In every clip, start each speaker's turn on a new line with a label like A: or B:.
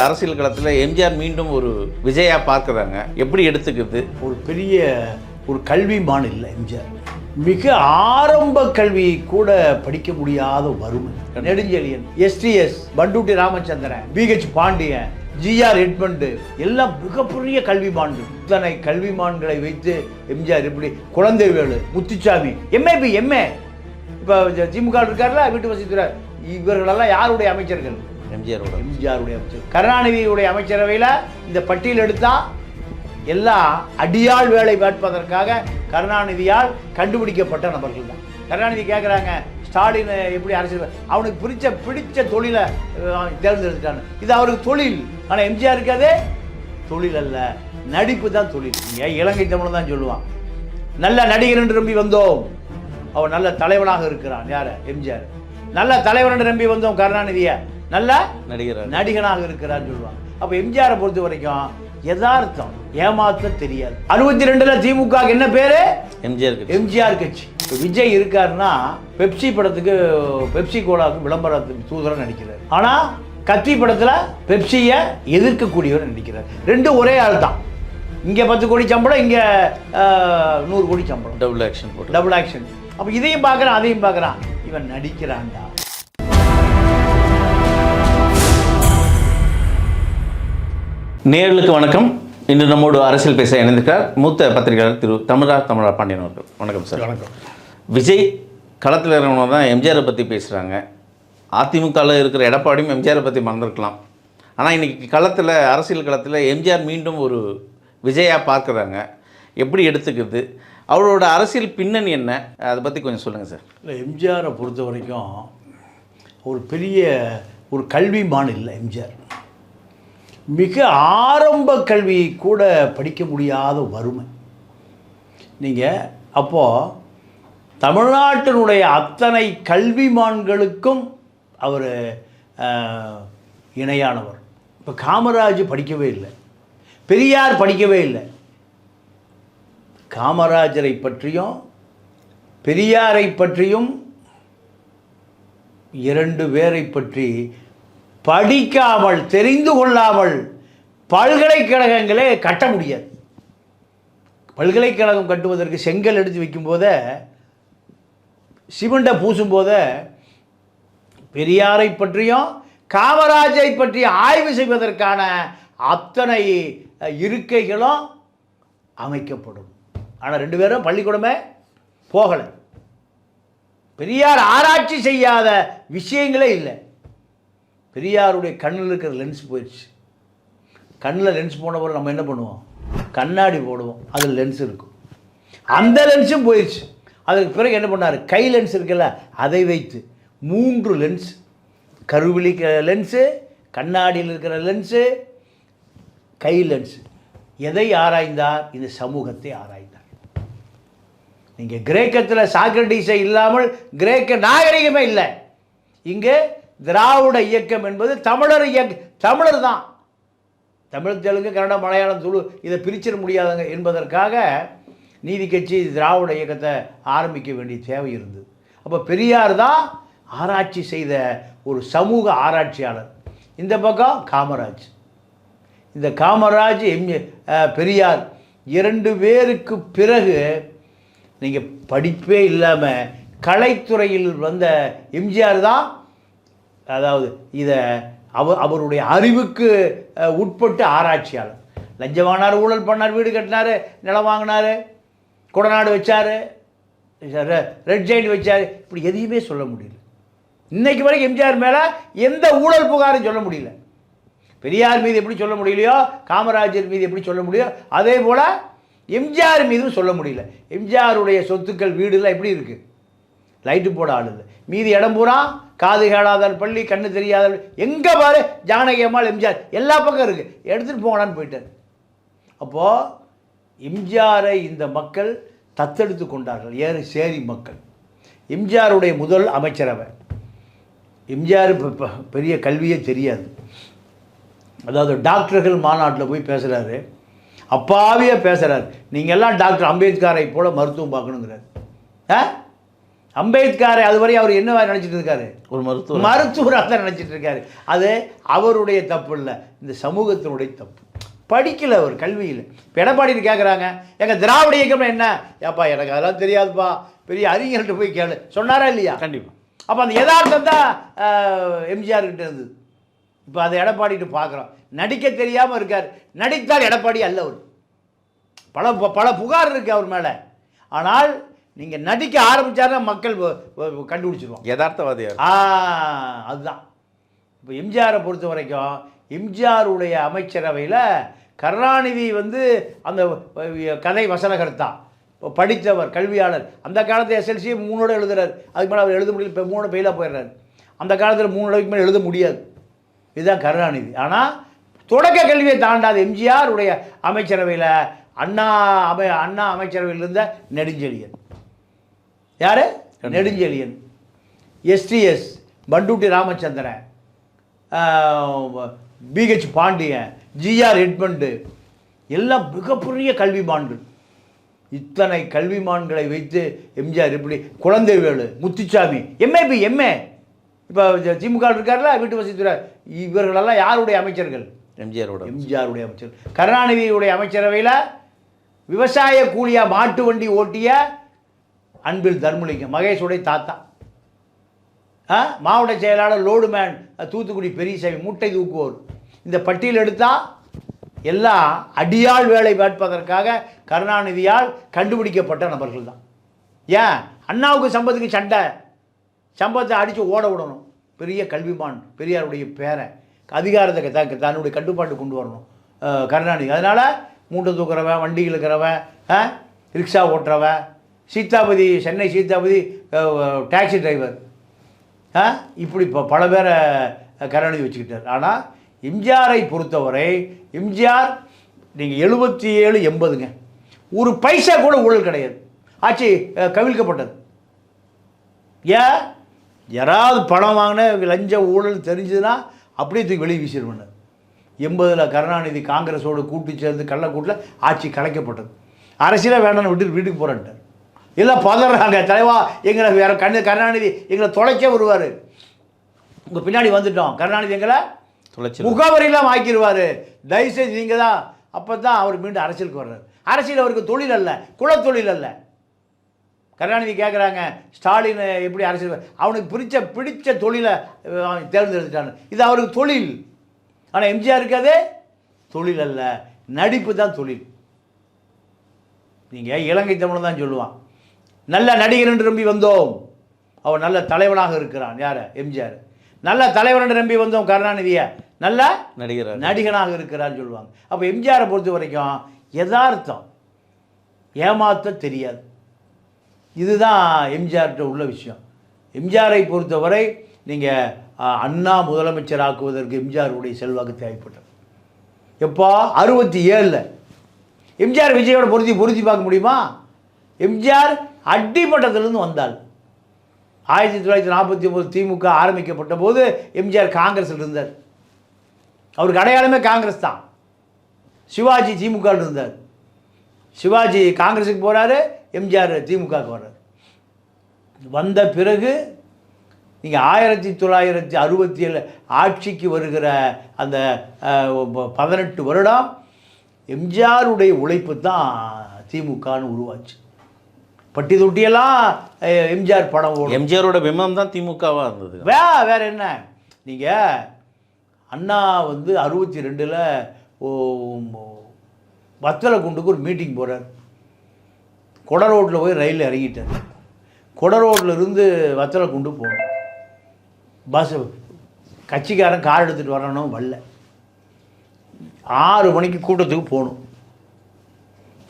A: அரசியல் களத்தில் எம்ஜிஆர் மீண்டும் ஒரு விஜயா பார்க்குறாங்க, எப்படி எடுத்துக்குது?
B: ஒரு பெரிய ஒரு கல்விமான் இல்லை எம்ஜிஆர். மிக ஆரம்ப கல்வி கூட படிக்க முடியாத வறுமை. Nedunchezhiyan, SDS, Panruti Ramachandran, PH Pandian, GR Edmund எல்லாம் மிகப்பெரிய கல்விமான்கள். இத்தனை கல்விமான்களை வைத்து எம்ஜிஆர் எப்படி குழந்தைவேலு, முத்துச்சாமி, எம்ஏ இப்போ திமுக இருக்காருல வீட்டு வசதித்துறை, இவர்களெல்லாம் யாருடைய அமைச்சர்கள்? எம்ஜிஆருடைய அமைச்சர். கருணாநிதியுடைய அமைச்சரவையில் இந்த பட்டியல் எடுத்தால் எல்லாம் அடியாள் வேலை பார்ப்பதற்காக கருணாநிதியால் கண்டுபிடிக்கப்பட்ட நபர்கள் தான். கருணாநிதி கேட்குறாங்க, ஸ்டாலின் எப்படி அரசியல், அவனுக்கு பிடிச்ச தொழிலை தேர்ந்தெடுத்துட்டான்னு. இது அவருக்கு தொழில். ஆனால் எம்ஜிஆருக்கு அது தொழில் அல்ல, நடிப்பு தான் தொழில். இலங்கை தமிழ் தான் சொல்லுவான், நல்ல நடிகர் என்று நம்பி வந்தோம், அவன் நல்ல தலைவனாக இருக்கிறான். யார்? எம்ஜிஆர். நல்ல தலைவர் என்று நம்பி வந்தோம் கருணாநிதியை, நல்ல நடிகனாக இருக்கிறான்னு சொல்லுவாங்க. அப்போ எம்ஜிஆரை பொறுத்த வரைக்கும் யதார்த்தம், ஏமாத்த தெரியாது. 62ல் திமுக என்ன பேரு? எம்ஜிஆர் கட்சி. விஜய் இருக்காருன்னா பெப்சி படத்துக்கு, பெப்சி கோலாவுக்கு விளம்பரத்துக்கு தூதரா நடிக்கிறார். ஆனா கத்தி படத்துல பெப்சியை எதிர்க்கக்கூடியவர் நடிக்கிறார். ரெண்டும் ஒரே ஆள் தான். இங்க 10 கோடி சம்பளம், இங்க 100 கோடி சம்பளம். Double action. அப்ப இதையும் பார்க்கறான், அதையும் பார்க்கறான். இவன் நடிக்கிறான்டா.
A: நேயர்களுக்கு வணக்கம். இன்று நம்மோடு அரசியல் பேச இணைந்திருக்கிறார் மூத்த பத்திரிகையாளர் திரு தமிழர் பாண்டியன் அவர்கள். வணக்கம் சார்.
B: வணக்கம்.
A: விஜய் களத்தில் இருக்கிறவங்க தான் எம்ஜிஆரை பற்றி பேசுகிறாங்க. அதிமுகவில் இருக்கிற எடப்பாடியும் எம்ஜிஆரை பற்றி மறந்துருக்கலாம். ஆனால் இன்றைக்கி களத்தில், அரசியல் களத்தில் எம்ஜிஆர் மீண்டும் ஒரு விஜயா பார்க்குறாங்க, எப்படி எடுத்துக்குது? அவரோட அரசியல் பின்னணி என்ன, அதை பற்றி கொஞ்சம் சொல்லுங்கள் சார்.
B: இல்லை, எம்ஜிஆரை பொறுத்த வரைக்கும் ஒரு பெரிய ஒரு கல்விமான் இல்லை எம்ஜிஆர். மிக ஆரம்ப கல்வி கூட படிக்க முடியாத வறுமை. நீங்கள் அப்போது தமிழ்நாட்டினுடைய அத்தனை கல்விமான்களுக்கும் அவர் இணையானவர். இப்போ காமராஜ் படிக்கவே இல்லை, பெரியார் படிக்கவே இல்லை. காமராஜரை பற்றியும் பெரியாரை பற்றியும் 2 பேரை பற்றி படிக்காமல், தெரிந்து கொள்ளாமல் பல்கலைக்கழகங்களே கட்ட முடியாது. பல்கலைக்கழகம் கட்டுவதற்கு செங்கல் எடுத்து வைக்கும் போதே, சிமெண்டை பூசும் போதே பெரியாரை பற்றியும் காமராஜரை பற்றி ஆய்வு செய்வதற்கான அத்தனை இருக்கைகளும் அமைக்கப்படும். ஆனால் 2 பேரும் பள்ளிக்கூடமே போகலை. பெரியார் ஆராய்ச்சி செய்யாத விஷயங்களே இல்லை. பெரியாருடைய கண்ணில் இருக்கிற லென்ஸ் போயிடுச்சு. கண்ணில் லென்ஸ் போனவரை நம்ம என்ன பண்ணுவோம்? கண்ணாடி போடுவோம், அதில் லென்ஸ் இருக்கும். அந்த லென்ஸும் போயிடுச்சு. அதுக்கு பிறகு என்ன பண்ணார்? கை லென்ஸ் இருக்குல்ல, அதை வைத்து 3 லென்ஸ், கருவிழி லென்ஸு, கண்ணாடியில் இருக்கிற லென்ஸு, கை லென்ஸு. எதை ஆராய்ந்தார்? இந்த சமூகத்தை ஆராய்ந்தார். நீங்கள் கிரேக்கத்தில் சாக்ரடீஸை இல்லாமல் கிரேக்க நாகரிகமே இல்லை. இங்கே திராவிட இயக்கம் என்பது தமிழர் தமிழர் தான். தமிழ், தெலுங்கு, கன்னடம், மலையாளம், துளு இதை பிரிச்சிட முடியாதுங்க என்பதற்காக நீதி கட்சி திராவிட இயக்கத்தை ஆரம்பிக்க வேண்டிய தேவை இருந்தது. அப்போ பெரியார் தான் ஆராய்ச்சி செய்த ஒரு சமூக ஆராய்ச்சியாளர். இந்த பக்கம் காமராஜ். இந்த காமராஜ், பெரியார் 2 பேருக்கு பிறகு நீங்கள் படிப்பே இல்லாமல் கலைத்துறையில் வந்த எம்ஜிஆர் தான், அதாவது இதை அவருடைய அறிவுக்கு உட்பட்டு ஆராய்ச்சியாளர். லஞ்சம் வாங்கினார், ஊழல் பண்ணார், வீடு கட்டினார், நிலம் வாங்கினார், கொடநாடு வச்சார், ரெட் ஜெயிண்ட் வச்சார். இப்படி எதையுமே சொல்ல முடியல. இன்னைக்கு வரைக்கும் எம்ஜிஆர் மேலே எந்த ஊழல் புகாரும் சொல்ல முடியல. பெரியார் மீது எப்படி சொல்ல முடியலையோ, காமராஜர் மீது எப்படி சொல்ல முடியும், அதே போல் எம்ஜிஆர் மீதும் சொல்ல முடியல. எம்ஜிஆருடைய சொத்துக்கள், வீடுலாம் எப்படி இருக்குது? லைட்டு போட ஆள் இல்லை. மீதி இடம் பூரா காது கேளாதால் பள்ளி, கண்ணு தெரியாத, எங்கே பாரு ஜானகி அம்மாள், எம்ஜிஆர் எல்லா பக்கம் இருக்குது, எடுத்துகிட்டு போங்கடான்னு போயிட்டார். அப்போது எம்ஜிஆரை இந்த மக்கள் தத்தெடுத்து கொண்டார்கள், சேரி மக்கள். எம்ஜிஆருடைய முதல் அமைச்சரவை. எம்ஜிஆர் பெரிய கல்வியே தெரியாது. அதாவது டாக்டர்கள் மாநாட்டில் போய் பேசுகிறாரு, அப்பாவியே பேசுகிறார். நீங்கள் எல்லாம் டாக்டர் அம்பேத்கரை போல் மருத்துவம் பார்க்கணுங்கிறார். அம்பேத்கரை அதுவரை அவர் என்னவா நினச்சிட்டு இருக்காரு?
A: ஒரு
B: மருத்துவராக தான் நினச்சிட்டு இருக்காரு. அது அவருடைய தப்பு இல்லை, இந்த சமூகத்தினுடைய தப்பு. படிக்கல அவர், கல்வியில். இப்போ எடப்பாடின்னு கேட்குறாங்க, எங்கள் திராவிட இயக்கம்னா என்ன? ஏப்பா எனக்கு அதெல்லாம் தெரியாதுப்பா, பெரிய அறிஞர்கிட்ட போய் கேளு சொன்னாரா இல்லையா?
A: கண்டிப்பாக.
B: அப்போ அந்த யதார்த்தம் தான் எம்ஜிஆர் கிட்ட இருந்தது. இப்போ அதை எடப்பாடிட்டு பார்க்குறோம். நடிக்க தெரியாமல் இருக்கார். நடித்தால் எடப்பாடி அல்ல. அவர் பல புகார் இருக்குது அவர் மேலே. ஆனால் நீங்கள் நடிக்க ஆரம்பித்தாருன்னா மக்கள் கண்டுபிடிச்சிருவோம்
A: யதார்த்தவாதியார்.
B: அதுதான். இப்போ எம்ஜிஆரை பொறுத்த வரைக்கும் எம்ஜிஆருடைய அமைச்சரவையில் கருணாநிதி வந்து அந்த கதை வசனகர்த்தா, படித்தவர், கல்வியாளர். அந்த காலத்தில் எஸ்எல்சி 3 எழுதுறாரு. அதுக்கு மேலே அவர் எழுத முடியல. இப்போ 3 ஃபெயிலாக போயிடுறாரு. அந்த காலத்தில் 3 மேலே எழுத முடியாது. இதுதான் கருணாநிதி. ஆனால் தொடக்க கல்வியை தாண்டாத எம்ஜிஆருடைய அமைச்சரவையில் அண்ணா அமைச்சரவையில் இருந்த நெடுஞ்செழியன். யார்? Nedunchezhiyan. SDS Panruti Ramachandran, PH Pandian, GR Edmund எல்லாம் மிகப்பெரிய கல்விமான்கள். இத்தனை கல்விமான்களை வைத்து எம்ஜிஆர் எப்படி, குழந்தைவேலு, முத்துச்சாமி, எம்ஏ இப்போ திமுக இருக்கார்ல வீட்டு வசதித்துறை, இவர்களெல்லாம் யாருடைய அமைச்சர்கள்? எம்ஜிஆருடைய அமைச்சர். கருணாநிதியுடைய அமைச்சரவையில் விவசாய கூலியா மாட்டு வண்டி ஓட்டிய அன்பில் தர்மலிங்கம், மகேஷுடைய தாத்தா. மாவட்ட செயலாளர் லோடுமேன் தூத்துக்குடி பெரியசாமி, மூட்டை தூக்குவோர். இந்த பட்டியல் எடுத்தால் எல்லாம் அடியாள் வேலை பார்ப்பதற்காக கருணாநிதியால் கண்டுபிடிக்கப்பட்ட நபர்கள் தான். ஏன் அண்ணாவுக்கு சம்பத்துக்கு சண்டை, சம்பத்தை அடித்து ஓட விடணும். பெரிய கல்விமான், பெரியாருடைய பேரன், அதிகாரத்தை தன்னுடைய கட்டுப்பாட்டு கொண்டு வரணும் கருணாநிதி. அதனால் மூட்டை தூக்குறவன், வண்டிகள் இருக்கிறவன், ரிக்ஷா ஓட்டுறவன், சீதாபதி, சென்னை சீதாபதி டாக்ஸி டிரைவர், இப்படி இப்போ பல பேரை கருணாநிதி வச்சுக்கிட்டார். ஆனால் எம்ஜிஆரை பொறுத்தவரை எம்ஜிஆர் நீங்கள் 77, 80ங்க, ஒரு பைசா கூட ஊழல் கிடையாது. ஆட்சி கவிழ்க்கப்பட்டது. ஏன்? யாராவது பணம் வாங்கின லஞ்ச ஊழல் தெரிஞ்சதுன்னா அப்படியே தூக்கி வெளியே வீசிடுவாங்க. 80 கருணாநிதி காங்கிரஸோடு கூட்டு சேர்ந்து கள்ளக்கூட்டில் ஆட்சி கலைக்கப்பட்டது. அரசியலாக வேண்டாம்னு விட்டு வீட்டுக்கு போகிறான்ட்டார். எல்லாம் பதறாங்க, தலைவா எங்களை வேற கருணாநிதி எங்களை தொலைச்சே வருவார், உங்கள் பின்னாடி வந்துட்டோம், கருணாநிதி எங்களை முகவரியெல்லாம் ஆக்கிடுவார், தயவுசெய்து நீங்கள் தான். அப்போ தான் அவர் மீண்டும் அரசியலுக்கு வர்றார். அரசியல் அவருக்கு தொழில் அல்ல, குலத்தொழில் அல்ல. கருணாநிதி கேட்குறாங்க, ஸ்டாலின் எப்படி அரசியல், அவனுக்கு பிடிச்ச தொழிலை தேர்ந்தெடுத்துட்டான்னு. இது அவருக்கு தொழில். ஆனால் எம்ஜிஆருக்கு அது தொழில் அல்ல, நடிப்பு தான் தொழில். நீங்கள் இலங்கை தமிழ் தான் சொல்லுவான், நல்ல நடிகர் என்று நம்பி வந்தோம், அவன் நல்ல தலைவனாக இருக்கிறான். யார்? எம்ஜிஆர். நல்ல தலைவர் என்று நம்பி வந்தோம் கருணாநிதியை, நல்ல நடிகனாக இருக்கிறான்னு சொல்லுவாங்க. அப்போ எம்ஜிஆரை பொறுத்த வரைக்கும் யதார்த்தம், ஏமாற்ற தெரியாது. இதுதான் எம்ஜிஆர்கிட்ட உள்ள விஷயம். எம்ஜிஆரை பொறுத்தவரை நீங்கள் அண்ணா முதலமைச்சர் ஆக்குவதற்கு எம்ஜிஆருடைய செல்வாக்கு தேவைப்பட்டது. எப்போ? 67 எம்ஜிஆர் விஜயோட பொருத்தி பார்க்க முடியுமா? எம்ஜிஆர் அடிமட்டத்திலிருந்து வந்தாள். 1949 திமுக ஆரம்பிக்கப்பட்ட போது எம்ஜிஆர் காங்கிரஸில் இருந்தார். அவருக்கு அடையாளமே காங்கிரஸ் தான். சிவாஜி திமுக இருந்தார். சிவாஜி காங்கிரஸுக்கு போகிறாரு, எம்ஜிஆர் திமுகவுக்கு வர்றார். வந்த பிறகு நீங்கள் 1967 ஆட்சிக்கு வருகிற அந்த 18 வருடம் எம்ஜிஆருடைய உழைப்பு தான் திமுகன்னு உருவாச்சு. பட்டி தொட்டியெல்லாம் எம்ஜிஆர் படம் ஓடும்.
A: எம்ஜிஆரோட பிம்பம் தான் திமுகவாக இருந்தது.
B: வேற என்ன? நீங்கள் அண்ணா 62 வத்தலக்குண்டுக்கு ஒரு மீட்டிங் போகிறார். கொட ரோட்டில் போய் ரயிலில் இறங்கிட்டார். கொட ரோட்டில் இருந்து வத்தலக்குண்டு போகணும். பஸ் கட்சிக்காரன் கார் எடுத்துகிட்டு வரணும், வரல. 6 மணிக்கு கூட்டத்துக்கு போகணும்.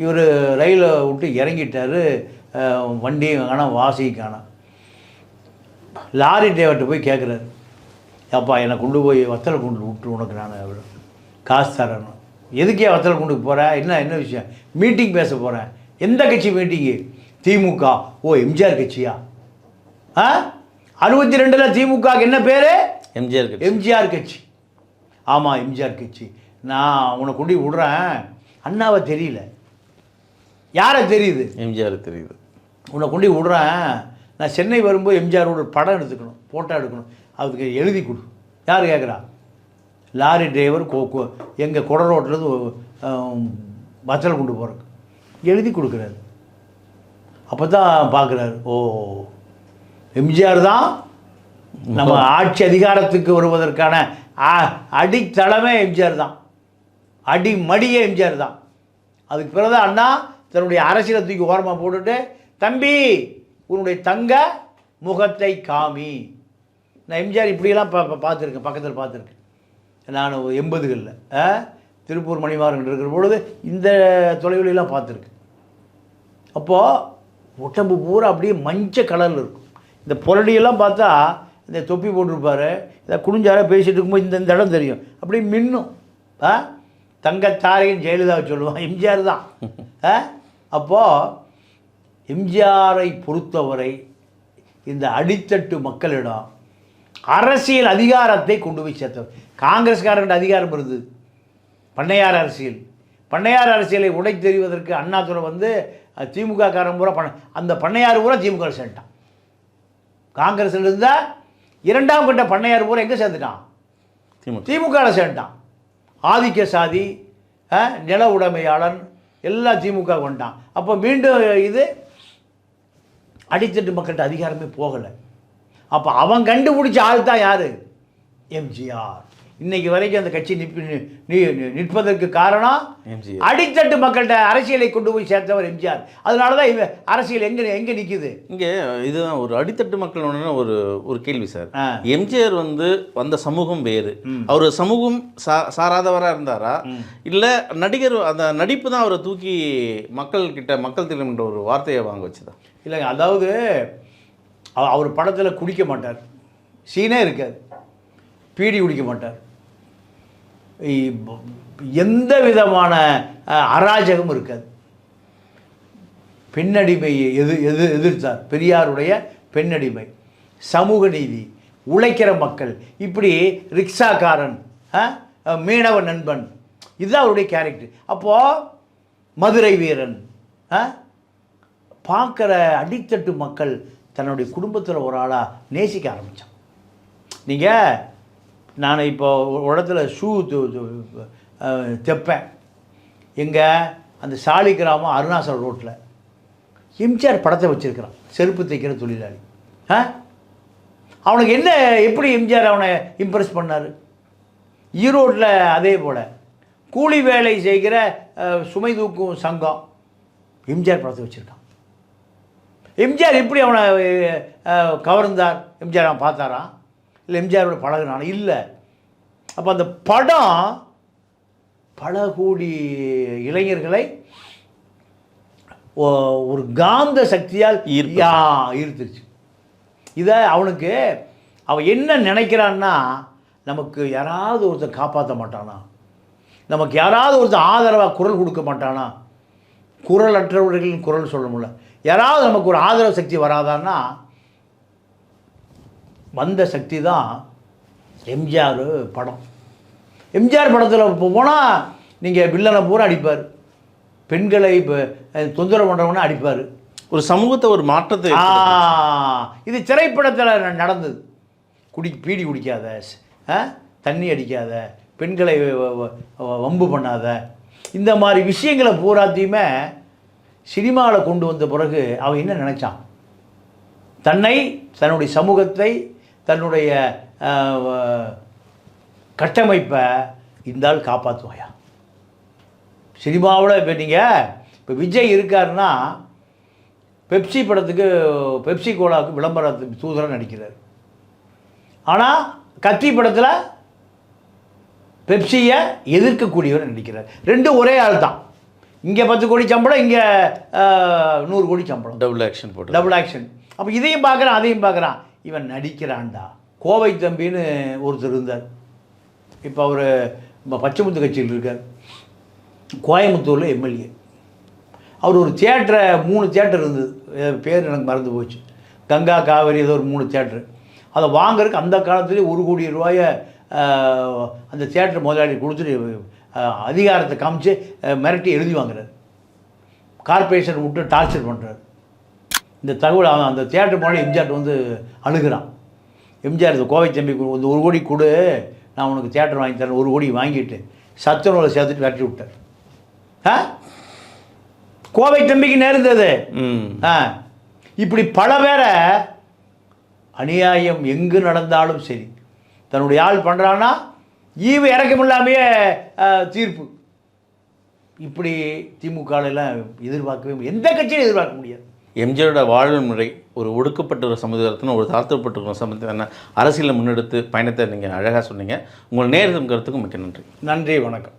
B: இவர் ரயிலை விட்டு இறங்கிட்டார். வண்டியும் காணோம், வாசியும் காணோம். லாரி டிரைவர்கிட்ட போய் கேட்குறாரு, அப்பா என்னை கொண்டு போய் வத்தலக்குண்டு விட்டு உனக்கு நான் காசு தரணும். எதுக்கே வத்தலக்குண்டுக்கு போகிறேன்? என்ன விஷயம்? மீட்டிங் பேச போகிறேன். எந்த கட்சி மீட்டிங்கு? திமுக. ஓ, எம்ஜிஆர் கட்சியா? 62 திமுக என்ன பேர்? எம்ஜிஆர் கட்சி. ஆமாம், எம்ஜிஆர் கட்சி. நான் உன்னை கொண்டு விடுறேன். அண்ணாவை தெரியல, யாரை தெரியுது?
A: எம்ஜிஆர் தெரியுது.
B: உன்னை கொண்டு விடுறேன், நான் சென்னை வரும்போது எம்ஜிஆரோட ஒரு படம் எடுத்துக்கணும், ஃபோட்டோ எடுக்கணும், அதுக்கு எழுதி கொடு. யார் கேட்குறா? லாரி டிரைவர் எங்கள் கொட ரோட்லேருந்து பச்சல் கொண்டு போகிறக்கு எழுதி கொடுக்குறாரு. அப்போ தான் பார்க்குறாரு, ஓ எம்ஜிஆர் தான் நம்ம ஆட்சி அதிகாரத்துக்கு வருவதற்கான அடித்தளமே எம்ஜிஆர் தான், அடிமடியே எம்ஜிஆர் தான். அதுக்கு பிறகு அண்ணா தன்னுடைய அரசியலை தூக்கி ஓரமாக போட்டுட்டு, தம்பி உன்னுடைய தங்க முகத்தை காமி. நான் எம்ஜிஆர் இப்படியெல்லாம் பார்த்துருக்கேன், பக்கத்தில் பார்த்துருக்கேன். நான் 80களில் திருப்பூர் மணிமாறன் இருக்கிற பொழுது இந்த தொலைவெளியெல்லாம் பார்த்துருக்கேன். அப்போது உடம்பு பூரா அப்படியே மஞ்சள் கலரில் இருக்கும். இந்த புரடியெல்லாம் பார்த்தா இந்த தொப்பி போட்டிருப்பார், இதை குனிஞ்சார பேசிகிட்டு இருக்கும்போது இந்த இடம் தெரியும், அப்படியே மின்னும். தங்கத்தாரையும் ஜெயலலிதாவை சொல்லுவான், எம்ஜிஆர் தான். அப்போது எம்ஜிஆரை பொறுத்தவரை இந்த அடித்தட்டு மக்களிடம் அரசியல் அதிகாரத்தை கொண்டு போய் சேர்த்தவர். காங்கிரஸ்காரர்கிட்ட அதிகாரம் இருந்தது, பண்ணையார் அரசியல். பண்ணையார் அரசியலை உடை தெரிவதற்கு அண்ணாதுரை வந்து திமுக காரன் பூரா அந்த பண்ணையார் பூரா திமுக சேர்ந்துட்டான். காங்கிரஸில் இருந்தால் இரண்டாம் கட்ட பண்ணையார் பூரா எங்கே சேர்ந்துட்டான்? திமுகவில் சேர்ந்துட்டான். ஆதிக்க சாதி, நில உடைமையாளன் எல்லாம் திமுக கொண்டான். அப்போ மீண்டும் இது அடித்தட்டு மக்கள்கிட்ட அதிகாரமே போகலை. அப்போ அவன் கண்டுபிடிச்ச ஆள் தான் யார்? எம்ஜிஆர். இன்னைக்கு வரைக்கும் அந்த கட்சி நிற்பதற்கு காரணம் அடித்தட்டு மக்கள்கிட்ட அரசியலை கொண்டு போய் சேர்த்தவர் எம்ஜிஆர். அதனால தான் இவன் அரசியல் எங்கே நிற்குது.
A: இங்கே இதுதான் ஒரு அடித்தட்டு மக்கள் ஒரு ஒரு கேள்வி சார். எம்ஜிஆர் வந்து வந்த சமூகம் வேறு, அவர் சமூகம் சாராதவராக இருந்தாரா, இல்லை நடிகர் அந்த நடிப்பு தான் அவரை தூக்கி மக்கள் திலம்ன்ற ஒரு வார்த்தையை வாங்க வச்சுதா?
B: இல்லைங்க, அதாவது அவர் படத்தில் குடிக்க மாட்டார், சீனே இருக்காது, பீடி குடிக்க மாட்டார், எந்த விதமான அராஜகமும் இருக்காது. பெண்ணடிமையை எதிர்த்தார், பெரியாருடைய பெண்ணடிமை, சமூக நீதி, உழைக்கிற மக்கள், இப்படி ரிக்ஷாக்காரன், மீனவ நண்பன், இதுதான் அவருடைய கேரக்டர். அப்போது மதுரை வீரன், பார்க்குற அடித்தட்டு மக்கள் தன்னுடைய குடும்பத்தில் ஒரு ஆளாக நேசிக்க ஆரம்பித்தான். நீங்கள் நான் இப்போ ஒரு இடத்துல ஷூ தைப்பேன், எங்கே அந்த சாலி கிராமம் அருணாசல் ரோட்டில் எம்ஜிஆர் படத்தை வச்சுருக்கிறான், செருப்பு தைக்கிற தொழிலாளி. அவனுக்கு என்ன, எப்படி எம்ஜிஆர் அவனை இம்ப்ரெஸ் பண்ணார்? ஈரோட்டில் அதே போல் கூலி வேலை செய்கிற சுமை தூக்கும் சங்கம் எம்ஜிஆர் படத்தை வச்சுருக்கான். எம்ஜிஆர் எப்படி அவனை கவர்ந்தார்? எம்ஜிஆர் அவன் பார்த்தாரான்? இல்லை எம்ஜிஆரோட பழகுனான? இல்லை. அப்போ அந்த படம் பல கோடி இளைஞர்களை ஒரு காந்த சக்தியால் ஈர்த்துருச்சு. இதை அவனுக்கு அவன் என்ன நினைக்கிறான்னா, நமக்கு யாராவது ஒருத்தர் காப்பாற்ற மாட்டானா, நமக்கு யாராவது ஒருத்தர் ஆதரவாக குரல் கொடுக்க மாட்டானா, குரல் அற்றவர்களின் குரல் சொல்ல முடியல, யாராவது நமக்கு ஒரு ஆதரவு சக்தி வராதான்னா, வந்த சக்தி தான் எம்ஜிஆர் படம். எம்ஜிஆர் படத்தில் போனால் நீங்கள் வில்லனை பூரா அடிப்பார், பெண்களை இப்போ தொந்தரவு பண்ணுறவனா அடிப்பார்,
A: ஒரு சமூகத்தை ஒரு மாற்றத்தை.
B: இது திரைப்படத்தில் நடந்தது. பீடி குடிக்காத, தண்ணி அடிக்காத, பெண்களை வம்பு பண்ணாத, இந்த மாதிரி விஷயங்களை பூராத்தையுமே சினிமாவில் கொண்டு வந்த பிறகு அவன் என்ன நினச்சான்? தன்னுடைய சமூகத்தை, தன்னுடைய கட்டமைப்பை இந்த ஆள் காப்பாற்றுவாயா? சினிமாவில் இப்போ நீங்கள் இப்போ விஜய் இருக்காருன்னா பெப்சி படத்துக்கு, பெப்சி கோலாவுக்கு விளம்பரத்துக்கு தூதராக நடிக்கிறார். ஆனால் கத்தி படத்தில் பெப்சியை எதிர்க்கக்கூடியவர் நடிக்கிறார். ரெண்டும் ஒரே ஆள் தான். இங்கே 10 கோடி சம்பளம், இங்கே 100 கோடி சம்பளம், டபுள் ஆக்ஷன். அப்போ இதையும் பார்க்குறான், அதையும் பார்க்குறான், இவன் நடிக்கிறான்டா. கோவை தம்பின்னு ஒருத்தர் இருந்தார், இப்போ அவர் பச்சைமுத்து கட்சியில் இருக்கார், கோயம்புத்தூரில் எம்எல்ஏ. அவர் ஒரு தியேட்டரை, 3 தியேட்டர் இருந்தது, பேர் எனக்கு மறந்து போச்சு, கங்கா காவேரி ஏதோ ஒரு 3 தியேட்டரு. அதை வாங்குறதுக்கு அந்த காலத்துலேயே 1 கோடி ரூபாயை அந்த தியேட்டர் முதலாளி கொடுத்துட்டு அதிகாரத்தை காமிச்சு மிரட்டி எழுதி வாங்குறாரு. கார்பரேஷன் விட்டு டார்ச்சர் பண்ணுறாரு. இந்த தகவல் அவன் அந்த தியேட்டர் போனால் எம்ஜிஆர் வந்து அழுகிறான். எம்ஜிஆர் இந்த கோவை தம்பிக்கு வந்து 1 கோடி கொடு, நான் உனக்கு தியேட்டர் வாங்கி தரேன். 1 கோடி வாங்கிட்டு சத்துணவில் சேர்த்துட்டு விரட்டி விட்டார். கோவை தம்பிக்கு நேர்ந்தது. இப்படி பல பேரை அநியாயம் எங்கு நடந்தாலும் சரி, தன்னுடைய ஆள் பண்ணுறான்னா ஈவு இறக்கமில்லாமையே தீர்ப்பு. இப்படி திமுகலாம் எதிர்பார்க்கவே எந்த கட்சியும் எதிர்பார்க்க முடியாது.
A: எம்ஜிஆரோட வாழ்வு முறை ஒரு ஒடுக்கப்பட்ட ஒரு சமுதாயத்தின் ஒரு தாழ்த்தப்பட்டிருக்கிற சமுதாயத்தின அரசியலை முன்னெடுத்து பயணத்தை நீங்கள் அழகாக சொன்னீங்க. உங்கள் நேரம் கருத்துக்கும் மிக்க நன்றி.
B: நன்றி, வணக்கம்.